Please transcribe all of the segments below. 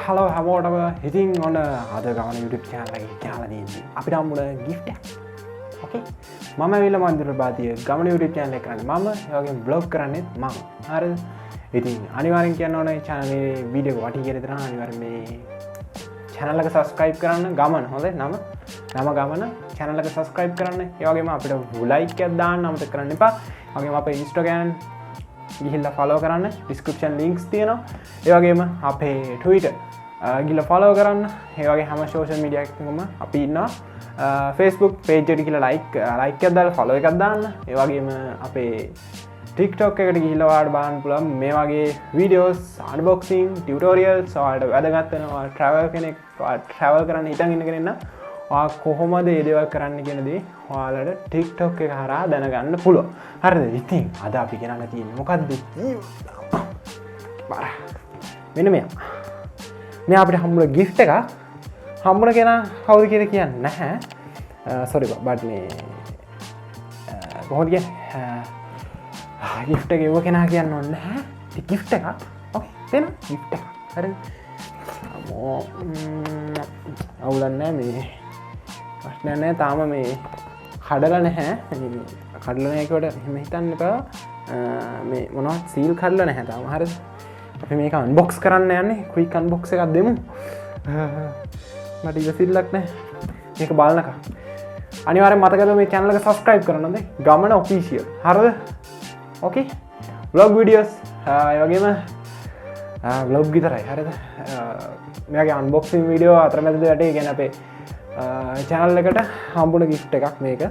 Hello හැමෝටම ඉතින් ඔන්න අද ගමන YouTube channel එකේ කියලා තියෙන්නේ අපිට හම්බුන gift එක. Okay. මම ඇවිල්ලා මන්දිර බාතිය ගමන YouTube channel එක කරන්නේ. මම ඒ වගේම vlog කරන්නේත් මම. හරිද? ඉතින් අනිවාර්යෙන් කියන්න ඕනේ channel එකේ වීඩියෝ එක වටි කියලා දෙනවා. අනිවාර්යෙන් මේ channel එක subscribe කරන්න ගමන. හොඳයි නම ගමන channel එක subscribe කරන්න. ඒ වගේම අපිට like එකක් දාන්න අමතක කරන්න එපා. ඒ වගේම අපේ Instagram ගිහිල්ලා follow කරන්න description links තියෙනවා. ඒ වගේම අපේ Twitter ගිහිල්ලා follow කරන්න. ඒ වගේ හැම social media එකකම අපි ඉන්නවා. Facebook page එකට ගිහිල්ලා like එකක් දාලා follow එකක් දාන්න. ඒ වගේම අපේ TikTok එකට ගිහිල්ලා ඔයාලට බලන්න පුළුවන් මේ වගේ videos unboxing tutorials ඔයාලට වැදගත් වෙනවා. travel කෙනෙක් travel කරන්න හිතන් ඉන්න කෙනෙක් නම් ඔයා කොහොමද මේ දේවල් කරන්න කියන දේ ඔයාලට TikTok එක හරහා දැනගන්න පුළුවන්. හරිද? ඉතින් අද අපි කරන්න තියෙන්නේ මොකද්ද? බාර. මෙන්න මේ අපිට හම්බුන gift එක හම්බුන කෙනා කවුද කියලා කියන්නේ නැහැ. sorry but මේ කොහොමද කියන්නේ? gift එක එවුව කෙනා කියන්න ඕනේ නැහැ. ඉතින් gift එක okay දෙන්න gift එක. හරිද? අවුලන්නේ මේ ප්‍රශ්නයක් නැහැ. තාම මේ කඩලා නැහැ. කඩලා නැහැ කියවට එහෙම හිතන්න එපා. මේ මොනවද සීල් කඩලා නැහැ තාම. හරිද? අපි මේක අන්බොක්ස් කරන්න යන්නේ. ක්වික් අන්බොක්ස් එකක් දෙමු. මට ඉවසිල්ලක් නැහැ. මේක බලනකම්. අනිවාර්යෙන් මතකද මේ channel එක subscribe කරන්න ඕනේ. ගමන official. හරිද? okay. vlog videos ඒ වගේම vlog විතරයි. හරිද? මේගේ unboxing video අතරමැද දෙයට කියන්නේ අපේ channel එකට හම්බුන gift එකක් මේක.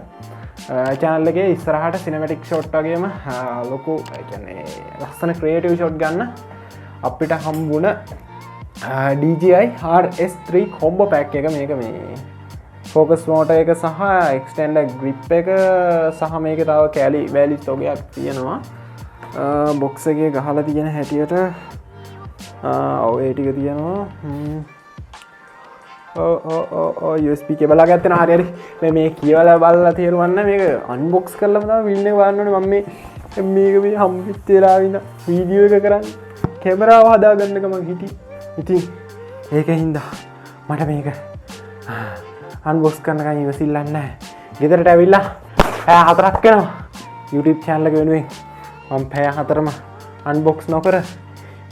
channel එකේ ඉස්සරහට cinematic shot වගේම ලොකු ඒ කියන්නේ ලස්සන creative shot ගන්න අපිට හම්බුන DJI RS3 combo pack එක මේක මේ focus mode එක සහ extender grip එක සහ මේකේ තව කැලි වැලිස් වගේක් තියෙනවා. box එකේ ගහලා තියෙන හැටියට ඔව් ඒ ටික තියෙනවා. USB cable එකක් ගන්න හරි මේ කියවලා බලලා තේරුවන්න මේක unbox කරලාම තමයි film එක බලන්න ඕනේ. මම මේක මේ හම්බෙච්ච වෙලාව ඉඳන් වීඩියෝ එක කරන්නේ කැමරාව හදාගන්න ගමන් හිටි. ඉතින් ඒකින්ද මට මේක unbox කරනකන් ඉවසිල්ලක් නැහැ. ගෙදරට ඇවිල්ලා පැය 4ක් වෙනවා YouTube channel එක වෙනුවෙන් මම පැය 4ම unbox නොකර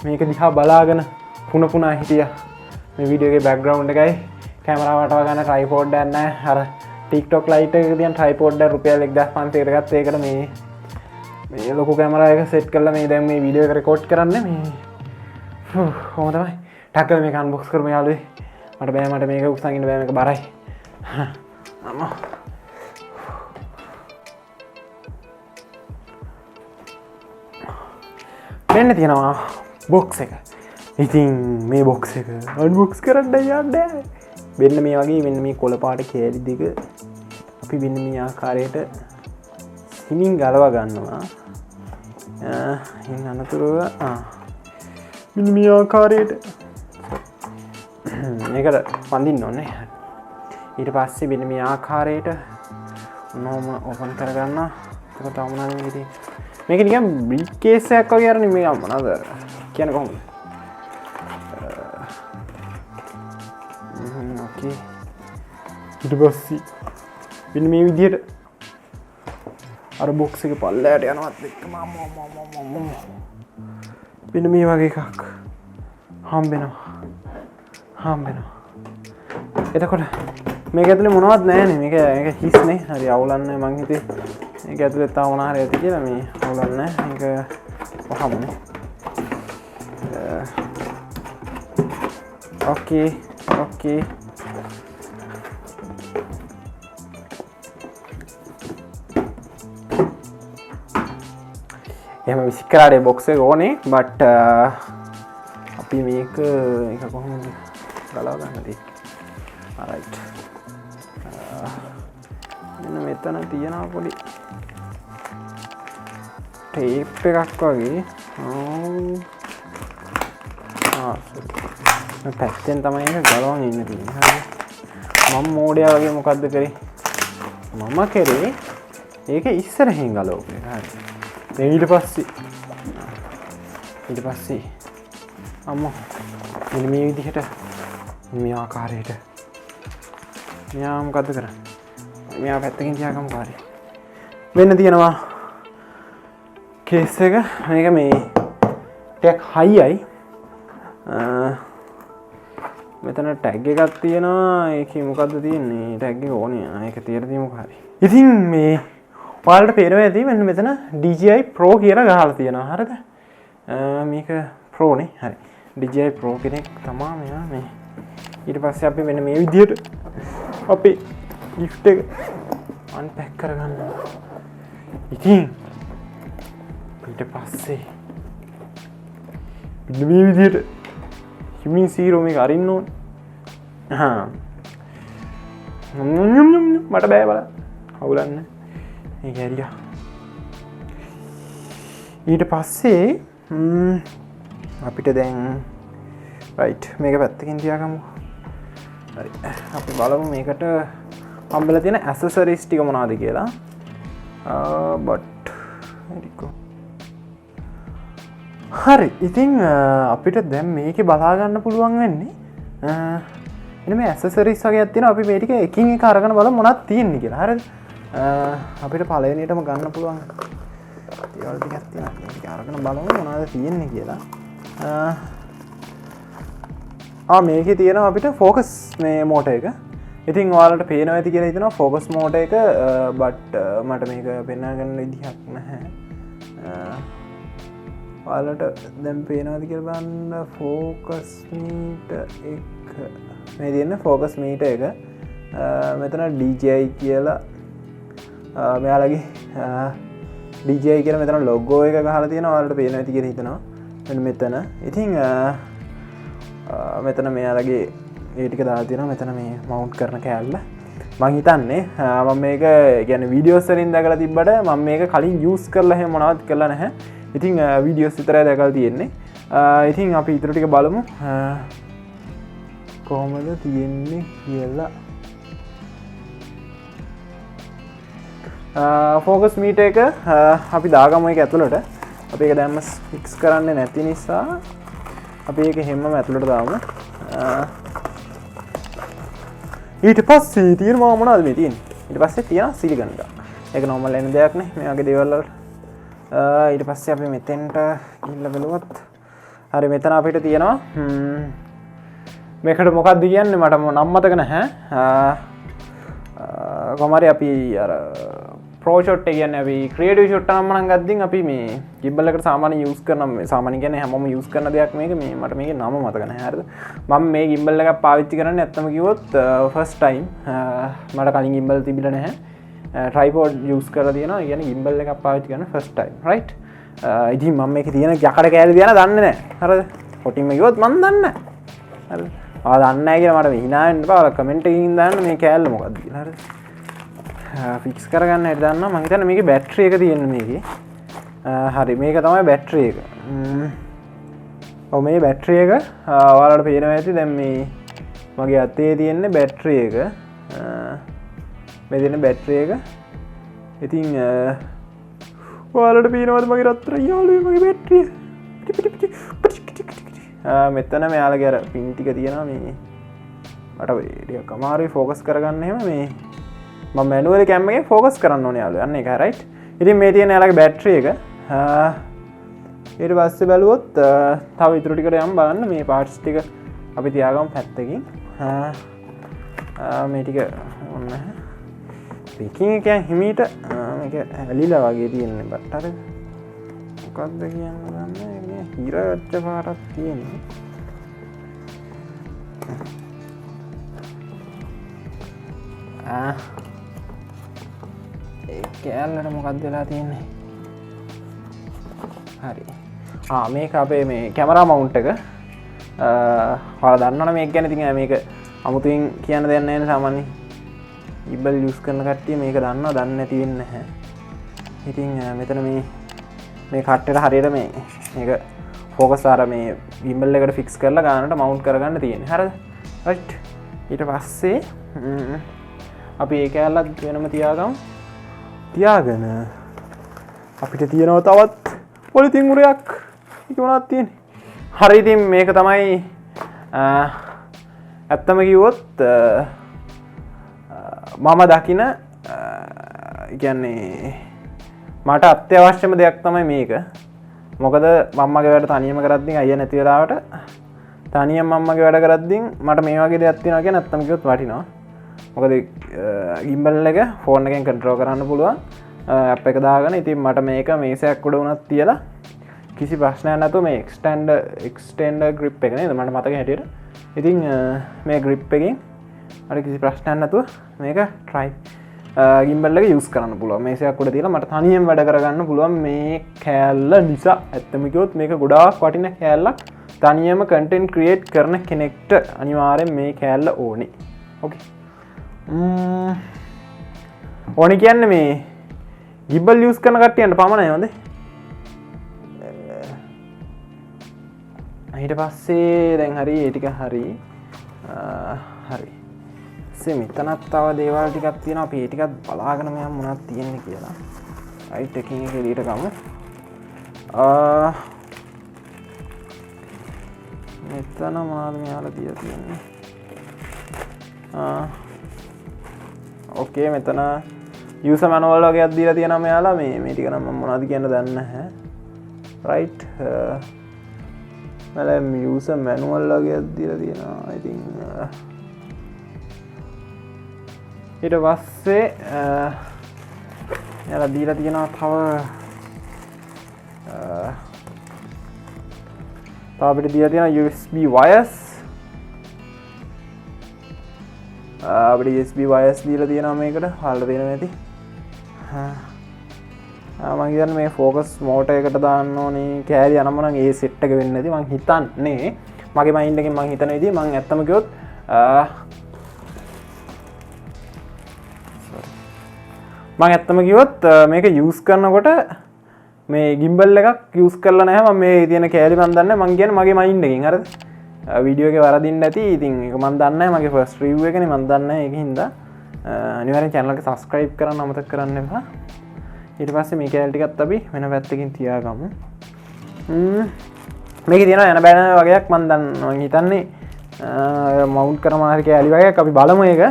මේක දිහා බලාගෙන පුන හිටියා. මේ වීඩියෝ එකේ background එකයි කැමරාව වටව ගන්න tripod එකක් නැහැ. අර TikTok light එකක තියෙන tripod එක රුපියල් 1500 කට ගත්ත ඒකට මේ ලොකු කැමරා එක set කරලා මේ දැන් මේ වීඩියෝ එක record කරන්නේ මේ කොහොම තමයි ටක්කල මේක unbox කරමු යාළුවේ. මට මේක උස්සන් ඉන්න බෑ මේක බරයි. අම්මා මෙන්න තියෙනවා box එක. ඉතින් මේ box එක unbox කරන්න යන්නේ. මෙන්න මේ වගේ මෙන්න මේ කොළ පාට කෑලි දෙක අපි මෙන්න මේ ආකාරයට හිමින් ගලව ගන්නවා. එහෙන් අනතුරුව මෙන්න මේ ආකාරයට මේකට පඳින්න ඕනේ. ඊට පස්සේ මෙන්න මේ ආකාරයට මොනම ඕපන් කරගන්න. ඒක තමයි මොනවද මේකේ. මේක නිකන් බ්‍රීෆ් කේස් එකක් වගේ අරනේ මේ මොනවද කියන්නේ කොහොමද? okay. ඊට පස්සේ මෙන්න මේ විදිහට අර box එක පල්ලයට යනවත් එක්කම මෙන්න මේ වගේ එකක් හම්බෙනවා. එතකොට මේක ඇතුලේ මොනවත් නැහැනේ. මේක හිස්නේ. හරි අවුලන්නේ මං හිතේ මේක ඇතුලේ තව මොනවා හරි ඇති කියලා මේ අවුලන්නේ. මේක වහමුනේ. okay. එහෙම විසික් කරාට box එක ඕනේ but අපි මේක කොහොමද ගලව ගන්නද? alright. මෙන්න මෙතන තියෙනවා පොඩි ටේප් එකක් වගේ. මේ පැත්තෙන් තමයි ඒක ගලවන්න ඉන්න තියෙන්නේ. හරි. මම මෝඩයා වගේ මොකද්ද කරේ? මම කරේ ඒක ඉස්සරහින් ගලවපු එක. හරි. ඊට පස්සේ අම්මා මෙන්න මේ විදිහට මේ ආකාරයට මෙයා මොකද්ද කරන්නේ? මෙයා පැත්තකින් තියාගමු කාර්යය. මෙන්න තියෙනවා කේස් එක. මේක මේ ටැග් හයියි. මෙතන ටැග් එකක් තියෙනවා. ඒකේ මොකද්ද තියෙන්නේ? ටැග් එක ඕනේ. ඒක තියලා තියමු කාර්යය. ඉතින් මේ ඔයාලට පේනවා ඇති මෙන්න මෙතන DJI Pro කියලා ගහලා තියෙනවා. හරිද? මේක Pro නේ. හරි. DJI Pro කෙනෙක් තමයි මෙයා මේ. ඊට පස්සේ අපි මෙන්න මේ විදිහට අපේ gift එක unpack කරගන්නවා. ඉතින් ඊට පස්සේ මෙන්න මේ විදිහට හිමින් සීරෝ මේක අරින්න ඕනේ. මට බෑ බලන්න. හවුලන්න. මේක ඇරියා. ඊට පස්සේ අපිට දැන් රයිට් මේක පැත්තකින් තියාගමු. හරි. අපි බලමු මේකට හම්බෙලා තියෙන ඇසසරිස් ටික මොනවද කියලා. හරි. ඉතින් අපිට දැන් මේකේ බලා ගන්න පුළුවන් වෙන්නේ එන්න මේ ඇසසරිස් වගේක් තියෙනවා. අපි මේ ටික එකින් එක අරගෙන බලමු මොනවද තියෙන්නේ කියලා. හරිද? අපිට පළවෙනියටම ගන්න පුළුවන් ඒවල් ටිකක් තියෙනවා. ඒක අරගෙන බලමු මොනවද තියෙන්නේ කියලා. මේකේ තියෙනවා අපිට ෆෝකස් මේ මෝඩ් එක. ඉතින් ඔයාලට පේනවා ඇති කියලා හිතනවා ෆෝකස් මෝඩ් එක බට් මට මේක පෙන්වා ගන්න විදිහක් නැහැ. ඔයාලට දැන් පේනවාද කියලා බලන්න ෆෝකස් මීටර් එක. මේ තියෙන ෆෝකස් මීටර් එක. මෙතන DJI කියලා මෙයාලගේ DJI කියලා මෙතන ලොගෝ එක ගහලා තියෙනවා. ඔයාලට පේනවා ඇති කියලා හිතනවා. මෙන්න මෙතන. ඉතින් මෙතන මෙයාලගේ ඒ ටික දාලා තියෙනවා. මෙතන මේ මවුන්ට් කරන කෑල්ල. මම හිතන්නේ මම මේක කියන්නේ වීඩියෝස් වලින් දැකලා තිබ්බට මම මේක කලින් යූස් කරලා එහෙම මොනවද කරලා නැහැ. ඉතින් වීඩියෝස් විතරයි දැකලා තියෙන්නේ. ඉතින් අපි ඊටු ටික බලමු කොහොමද තියෙන්නේ කියලා. ෆෝකස් මීටර් එක අපි දාගමු ඒක ඇතුළට. අපි ඒක දැම්ම ෆික්ස් කරන්නේ නැති නිසා අපි ඒක හැමම ඇතුළට දාමු. ඊට පස්සේ තියෙනවා මොනවද මේ තියෙන්නේ? ඊට පස්සේ තියෙනවා සිලිකන් එක. ඒක normal එන දෙයක් නේ මේ වගේ දේවල් වල. ඊට පස්සේ අපි මෙතෙන්ට ගිහිල්ලා බලුවොත් හරි මෙතන අපිට තියෙනවා මේකට මොකක්ද කියන්නේ මට නම් මතක නැහැ. කොහොම හරි අපි අර ප්‍රෝ ෂොට් එක කියන්නේ අපි ක්‍රියේටිව් ෂොට් නම් නම් ගද්දින් අපි මේ gimbal එකට සාමාන්‍ය යූස් කරන සාමාන්‍ය කියන්නේ හැමෝම යූස් කරන දෙයක් මේක මේ මට මේකේ නම මතක නැහැ. හරිද? මම මේ gimbal එකක් පාවිච්චි කරන්නේ නැත්තම කිව්වොත් ෆස්ට් ටයිම් මට කලින් gimbal තිබිලා නැහැ. tripod යූස් කරලා තියෙනවා. ඒ කියන්නේ gimbal එකක් පාවිච්චි කරන ෆස්ට් ටයිම්. රයිට්? ඉතින් මම මේකේ තියෙන යකඩ කෑලි තියන දන්නේ නැහැ. හරිද? කොටින්ම කිව්වොත් මම දන්නේ නැහැ. හරිද? ආ දන්නේ නැහැ කියලා මට හිනා වෙන්න බෑ. කමෙන්ට් එකකින් දාන්න මේ කෑල්ල මොකක්ද කියලා. හරිද? ෆික්ස් කරගන්න හැටි දන්නවා. මම හිතන්නේ මේකේ බැටරි එක තියෙන මේකේ. හරි මේක තමයි බැටරි එක. ඔව් මේ බැටරි එක ඔයාලට පේනවා ඇති දැන් මේ මගේ අතේ තියෙන බැටරි එක. මේ තියෙන බැටරි එක. ඉතින් ඔයාලට පේනවද මගේ රත්තරන් යාළුවෝ මගේ බැටරි මෙතන මෙයාලගේ අර පින් ටික තියෙනවා මේ මට ටිකක් අමාරුයි ෆෝකස් කරගන්න එහෙම මේ මම මැනුවලි කැම් එකේ ෆෝකස් කරන්න ඕනේ යාළුවෝ. අන්න ඒකයි රයිට්. ඉතින් මේ තියෙන යාළුවගේ බැටරි එක ඊට පස්සේ බැලුවොත් තව ඉතුරු ටිකට යම් බලන්න මේ පාර්ට්ස් ටික අපි තියාගමු පැත්තකින්. මේ ටික ඔන්න පිකින් එක හිමීට මේක ඇලිලා වගේ තියෙන්නේ බට් අර මොකක්ද කියන්නේ දන්නේ නැහැ. හිර වෙච්ච පාටක් තියෙන්නේ. ඒ කෑල්ලට මොකක්ද වෙලා තියෙන්නේ? හරි. මේක අපේ මේ කැමරා මවුන්ට් එක. ඔයාලා දන්නවනේ මේක ගැන. ඉතින් මේක අමුතුවෙන් කියන්න දෙයක් නැහැ නේ සාමාන්‍යයෙන්. gimbal යූස් කරන කට්ටිය මේක දන්නවා, දන්නේ නැති වෙන්නේ නැහැ. ඉතින් මෙතන මේ කට්ටේට හරියට මේක ෆෝකස් ආර මේ gimbal එකට ෆික්ස් කරලා ගන්නට මවුන්ට් කරගන්න තියෙන්නේ. හරිද? රයිට්. ඊට පස්සේ අපි ඒක ඇල්ලත් වෙනම තියාගමු. තියාගෙන අපිට තියෙනවා තවත් පොලිතින් උරයක්. ඒක මොනවද තියෙන්නේ? හරි ඉතින් මේක තමයි ඇත්තම කිව්වොත් මම දකින කියන්නේ මට අත්‍යවශ්‍යම දෙයක් තමයි මේක. මොකද මම්මගේ වැඩ තනියම කරද්දී අයියා නැති වෙලාවට තනියම මම්මගේ වැඩ කරද්දී මට මේ වගේ දෙයක් තියෙනවා කියන ඇත්තම කිව්වොත් වටිනවා. මොකද gimbal එක ෆෝන් එකෙන් කන්ට්‍රෝල් කරන්න පුළුවන් ඇප් එක දාගෙන. ඉතින් මට මේක මේසයක් උඩ වුණත් තියලා කිසි ප්‍රශ්නයක් නැතුව මේ එක්ස්ටෙන්ඩර් grip එක නේද මට මතක හැටියට. ඉතින් මේ grip එකෙන් අර කිසි ප්‍රශ්නයක් නැතුව මේක try gimbal එක use කරන්න පුළුවන්. මේසයක් උඩ තියලා මට තනියෙන් වැඩ කරගන්න පුළුවන් මේ කෑල්ල නිසා. ඇත්තම කිව්වොත් මේක ගොඩාක් වටින කෑල්ලක්. තනියම content create කරන කෙනෙක්ට අනිවාර්යෙන් මේ කෑල්ල ඕනේ. ඕකේ. ඕනේ කියන්නේ මේ gimbal use කරන කට්ටියන්ට පමණයි හොඳේ. ඊට පස්සේ දැන් හරි ඒ ටික හරි හරි මෙතනත් තව දේවල් ටිකක් තියෙනවා. අපි ඒ ටිකත් බලාගෙන මම මොනවද තියෙන්නේ කියලා. රයිට් එකකින් එක එළියට ගමු. මෙතන මොනවද මෙයාලා තියලා තියෙන්නේ? ඕකේ මෙතන user manual වගේක් දීලා තියෙනවා මෙයාලා. මේ ටික නම් මම මොනවද කියන්න දන්නේ නැහැ. රයිට් මම user manual වගේක් දීලා තියෙනවා. I think ඊට පස්සේ යාලා දීලා තියෙනවා තව අපිට දීලා තියෙනවා USB wires. අපිට USB wires දීලා තියෙනවා මේකට. හාල්ලා තියෙනවා ඇති. මම කියන්නේ මේ focus mode එකට දාන්න ඕනේ කෑලි යනම නම් ඒ set එක වෙන්නේ නැති. මම හිතන්නේ මගේ mind එකෙන් මම හිතන විදිහ මම ඇත්තම කිව්වොත් මම ඇත්තම කිව්වොත් මේක use කරනකොට මේ gimbal එකක් use කරලා නැහැ. මම මේ තියෙන කෑලි මම දන්නේ මම කියන්නේ මගේ mind එකෙන්. හරිද? වීඩියෝ එකේ වරදින්න නැති. ඉතින් ඒක මම දන්නේ නැහැ. මගේ first review එකනේ මම දන්නේ නැහැ. ඒකින් හින්දා අනිවාර්යෙන් channel එක subscribe කරන්න අමතක කරන්න එපා. ඊට පස්සේ මේ කෑලි ටිකත් අපි වෙන පැත්තකින් තියාගමු. මේකේ තියෙනවා යන බෑන වගේක් මම හිතන්නේ මවුන්ට් කරන මාරි කෑලි වගේක් අපි බලමු ඒක.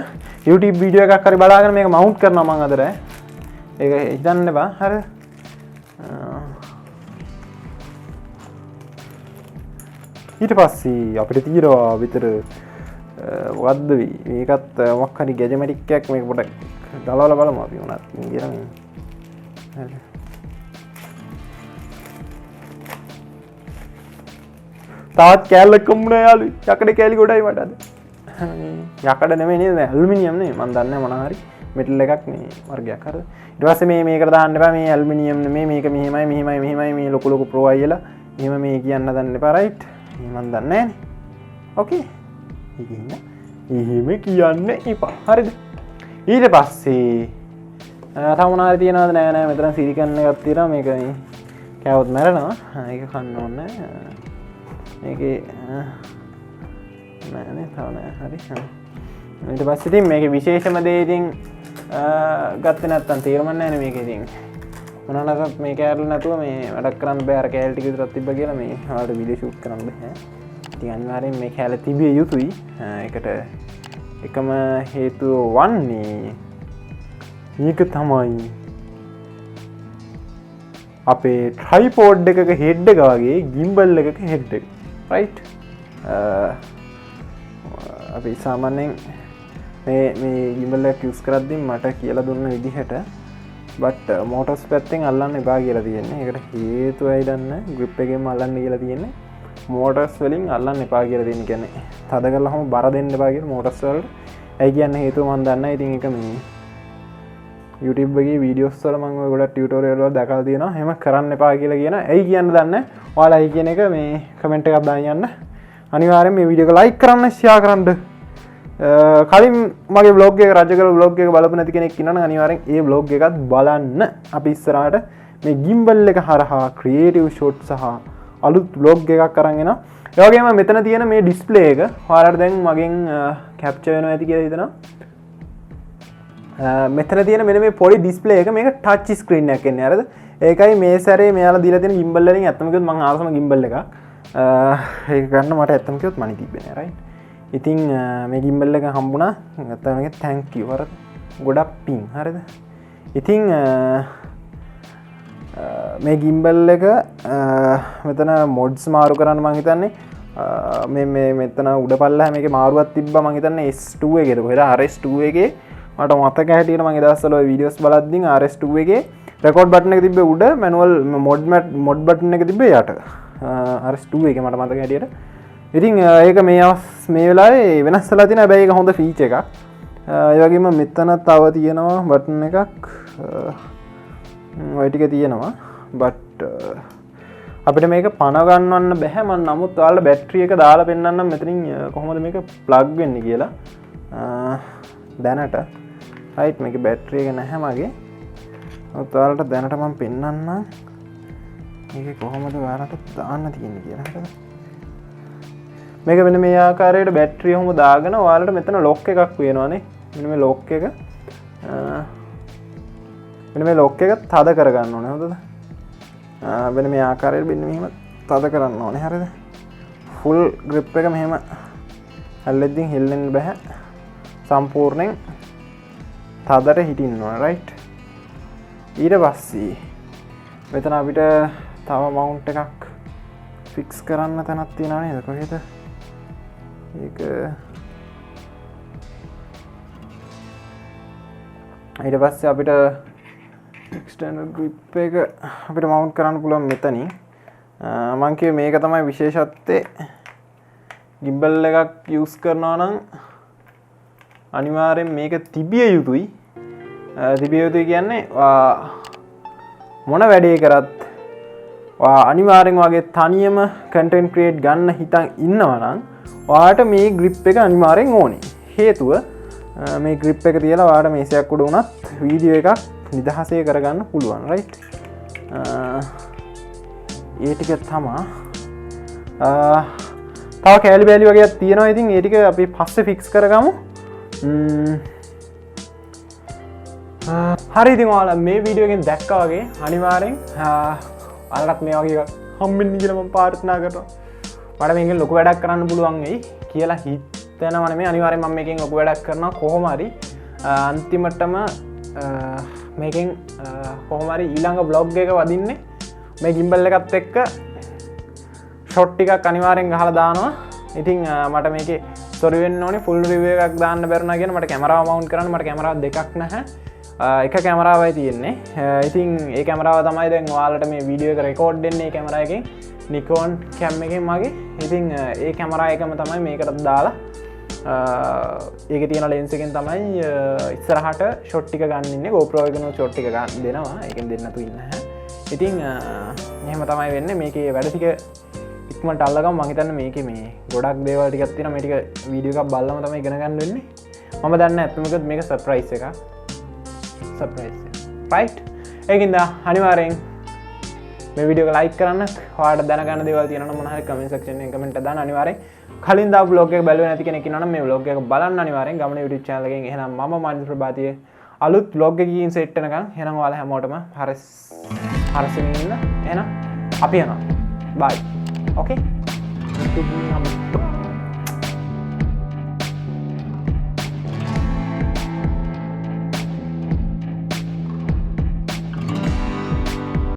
YouTube වීඩියෝ එකක් හරි බලාගෙන මේක මවුන්ට් කරනවා මම අදට. ඒක හිතන්න එපා. හරි. ඊට පස්සේ අපිට තියෙනවා විතර මොකද්ද මේකත් මොකක් හරි ගැජමැටික් එකක් මේක පොඩක් ගලවලා බලමු අපි උනත් කියලා මේ. හරි. තාත් කෑල්ලක් කොම්බුණා යාළුවෝ. යකඩ කෑලි ගොඩයි මට අද. යකඩ නෙමෙයි නේද? ඇලුමිනියම් නේ. මම දන්නේ මොනවා හරි මෙටල් එකක් මේ වර්ගයක්. හරිද? ඊට පස්සේ මේකට දාන්න එපා. මේ ඇලුමිනියම් නෙමෙයි. මේක මෙහෙමයි මේ ලොකු ලොකු ප්‍රෝ අයලා. එහෙම මේ කියන්න දන්න එපා. රයිට්. මම දන්නේ නැහනේ. ඕකේ. එහෙම කියන්න එපා. හරිද? ඊට පස්සේ තව මොනවාරි තියනවද? නෑ මෙතන සිලිකන් එකක් තියෙනවා. මේක මේ කෑවොත් මැරෙනවා. ඒක කන්න ඕනේ නෑ. මේකේ නෑනේ තව නෑ. හරි. ඊට පස්සේ ඉතින් මේකේ විශේෂම දේ ඉතින් ගත්තේ නැත්තම් තේරුම් නැහැ මේකේ ඉතින් මොනවාකට මේ කෑල්ල නැතුව මේ වැඩක් කරන්න බෑ. අර කෑල්ල ටික විතරක් තිබ්බ කියලා මේ ඔයාලට වීඩියෝ ෂූට් කරන්න බෑ. ඉතින් අනිවාර්යෙන් මේ කෑල්ල තිබිය යුතුයි. ඒකට එකම හේතුව වන්නේ මේක තමයි අපේ ට්‍රයිපෝඩ් එකක හෙඩ් එක වගේ gimbal එකක හෙඩ් එක. රයිට්. අපි සාමාන්‍යයෙන් මේ gimbal එක යූස් කරද්දී මට කියලා දුන්න විදිහට බට් මෝටර්ස් පැත්තෙන් අල්ලන්න එපා කියලා තියෙන්නේ. ඒකට හේතුවයි දන්නේ grip එකෙන්ම අල්ලන්න කියලා තියෙන්නේ. මෝටර්ස් වලින් අල්ලන්න එපා කියලා තියෙන්නේ. කියන්නේ තද කරලාම බර දෙන්න එපා කියලා මෝටර්ස් වලට. ඒ කියන්නේ හේතුව මම දන්නේ. ඉතින් ඒක මේ YouTube එකේ වීඩියෝස් වල මම ඔය ගොඩක් ටියුටෝරියල් වල දැකලා තියෙනවා. එහෙම කරන්න එපා කියලා කියන. ඇයි කියන්න දන්නේ. ඔයාලා ඇයි කියන එක මේ කමෙන්ට් එකක් දාන්න යන්න. අනිවාර්යෙන් මේ වීඩියෝ එක ලයික් කරන්න, ෂෙයා කරන්න. කලින් මගේ බ්ලොග් එක රජකල බ්ලොග් එක බලපු නැති කෙනෙක් ඉන්නවා නම් අනිවාර්යෙන් ඒ බ්ලොග් එකත් බලන්න. අපි ඉස්සරහට මේ gimbal එක හරහා creative shot සහ අලුත් බ්ලොග් එකක් අරන් එනවා. ඒ වගේම මෙතන තියෙන මේ ඩිස්ප්ලේ එක ඔයාලට දැන් මගෙන් කැප්චර් වෙනවා ඇති කියලා හිතනවා. මෙතන තියෙන මෙන්න මේ පොඩි ඩිස්ප්ලේ එක මේක ටච් ස්ක්‍රීන් එකක් එන්නේ. හරිද? ඒකයි මේ සැරේ මෙයාලා දීලා තියෙන gimbal වලින් ඇත්තම කිව්වොත් මම ආසම gimbal එකක්. ඒක ගන්න මට ඇත්තම කිව්වොත් මනි තිබ්බේ නෑ රයිට්. ඉතින් මේ gimbal එක හම්බුණා. නැත්නම් මේක thank you හරිද? ගොඩක් පිං හරිද? ඉතින් මේ gimbal එක මෙතන mods මාරු කරන්න මම හිතන්නේ මේ මෙතන උඩ පල්ලෙහා මේකේ මාරුවක් තිබ්බා මම හිතන්නේ S2 එකේද කොහෙද RS2 එකේ මට මතක හැටියට මම ඒ දවස්වල ඔය වීඩියෝස් බලද්දී RS2 එකේ රෙකෝඩ් බටන් එක තිබ්බේ උඩ මැනුවල් මොඩ් බටන් එක තිබ්බේ යට RS2 එකේ මට මතක හැටියට. ඉතින් ඒක මේ වෙලාවේ වෙනස් වෙලා තියෙන හැබැයි ඒක හොඳ ෆීචර් එකක්. ඒ වගේම මෙතන තව තියෙනවා බටන් එකක් ඔය ටික තියෙනවා බට් අපිට මේක පණ ගන්නවන්න බැහැ. මම නමුත් ඔයාලට බැටරි එක දාලා පෙන්නන්නම් මෙතනින් කොහොමද මේක ප්ලග් වෙන්නේ කියලා. දැනට රයිට් මේකේ බැටරි එක නැහැ මගේ. නමුත් ඔයාලට දැනට මම පෙන්නන්නම් මේක කොහොමද ඔයාලට දාන්න තියෙන්නේ කියලා. හරිද? මේක මෙන්න මේ ආකාරයට බැටරිය ඔහොම දාගෙන ඔයාලට මෙතන ලොක් එකක් වෙනවානේ. මෙන්න මේ ලොක් එක මෙන්න මේ ලොක් එක තද කරගන්න ඕනේ. හරිද? මෙන්න මේ ආකාරයට මෙන්න මෙහෙම තද කරන්න ඕනේ. හරිද? ෆුල් grip එක මෙහෙම හැල්ලෙද්දී හෙල්ලෙන්න බෑ. සම්පූර්ණයෙන් තදට හිටින්න ඕනේ. රයිට්? ඊට පස්සේ මෙතන අපිට තව මවුන්ට් එකක් ෆික්ස් කරන්න තැනක් තියෙනවා නේද? කොහෙද? ඒක ඊට පස්සේ අපිට external grip එක අපිට mount කරන්න පුළුවන් මෙතනින්. මම කිව්වේ මේක තමයි විශේෂත්වය. gimbal එකක් use කරනවා නම් අනිවාර්යෙන් මේක තිබිය යුතුයි. තිබිය යුතුයි කියන්නේ මොන වැඩේ කරත් අනිවාර්යෙන් වගේ තනියම content create ගන්න හිතන් ඉන්නවා නම් ඔයාට මේ grip එක අනිවාර්යෙන් ඕනේ. හේතුව මේ grip එක තියලා ඔයාට මේසයක් උඩ වුණත් වීඩියෝ එකක් නිදහසේ කරගන්න පුළුවන්. රයිට්? ඒ ටික තමයි. තව කැලි බැලි වගේක් තියෙනවා. ඉතින් ඒ ටික අපි පස්සේ ෆික්ස් කරගමු. හරි, ඉතින් ඔයාලා මේ වීඩියෝ එකෙන් දැක්කා වගේ අනිවාර්යෙන් ඔයාලටත් මේ වගේ හම්බෙන්න කියලා මම ප්‍රාර්ථනා කරනවා. මට මේකෙන් ලොකු වැඩක් කරන්න පුළුවන් වෙයි කියලා හිතනවා නෙමෙයි. අනිවාර්යෙන් මම මේකෙන් ලොකු වැඩක් කරනවා කොහොම හරි. අන්තිමටම මේකෙන් කොහොම හරි ඊළඟ vlog එක වදින්නේ මේ gimbal එකත් එක්ක shot ටිකක් අනිවාර්යෙන් ගහලා දානවා. ඉතින් මට මේකේ ස්ටෝරි වෙන්න ඕනේ full review එකක් දාන්න බැරුණා කියන මට කැමරාව mount කරන්න මට කැමරාව දෙකක් නැහැ. එක කැමරාවයි තියෙන්නේ. ඉතින් ඒ කැමරාව තමයි දැන් ඔයාලට මේ වීඩියෝ එක රෙකෝඩ් දෙන්නේ. ඒ කැමරාව එකෙන් Nikon cam එකෙන් මගේ. ඉතින් ඒ කැමරාව එකම තමයි මේකට දාලා ඒකේ තියෙන ලෙන්ස් එකෙන් තමයි ඉස්සරහට ෂොට් ටික ගන්න ඉන්නේ. GoPro එකෙන් ෂොට් ටික ගන්න දෙනවා. ඒකෙන් දෙන්න තු ඉන්නේ නැහැ. ඉතින් එහෙම තමයි වෙන්නේ. මේකේ වැඩ ටික ඉක්මනට අල්ලගමු. මම හිතන්නේ මේකේ මේ ගොඩක් දේවල් ටිකක් තියෙනවා. මේ ටික වීඩියෝ එකක් බලලම තමයි ඉගෙන ගන්න වෙන්නේ. මම දන්නේ නැත්නම් මොකද මේක සර්ප්‍රයිස් එකක්. රයිට්? ඒකින්ද අනිවාර්යෙන් මේ වීඩියෝ එක ලයික් කරන්න. ඔයාලට දැනගන්න දේවල් තියෙනවා නම් මොන හරි කමෙන්ට් සෙක්ෂන් එකේ කමෙන්ට් දාන්න. අනිවාර්යෙන් කලින් දාපු vlog එක බැලුවේ නැති කෙනෙක් ඉන්නවා නම් මේ vlog එක බලන්න අනිවාර්යෙන් ගමන YouTube channel එකෙන්. එහෙනම් මම මානස ප්‍රභාතිය අලුත් vlog එකකින් සෙට් වෙනකන් එහෙනම් ඔයාලා හැමෝටම හරසින් ඉන්න. එහෙනම් අපි යනවා. bye. okay?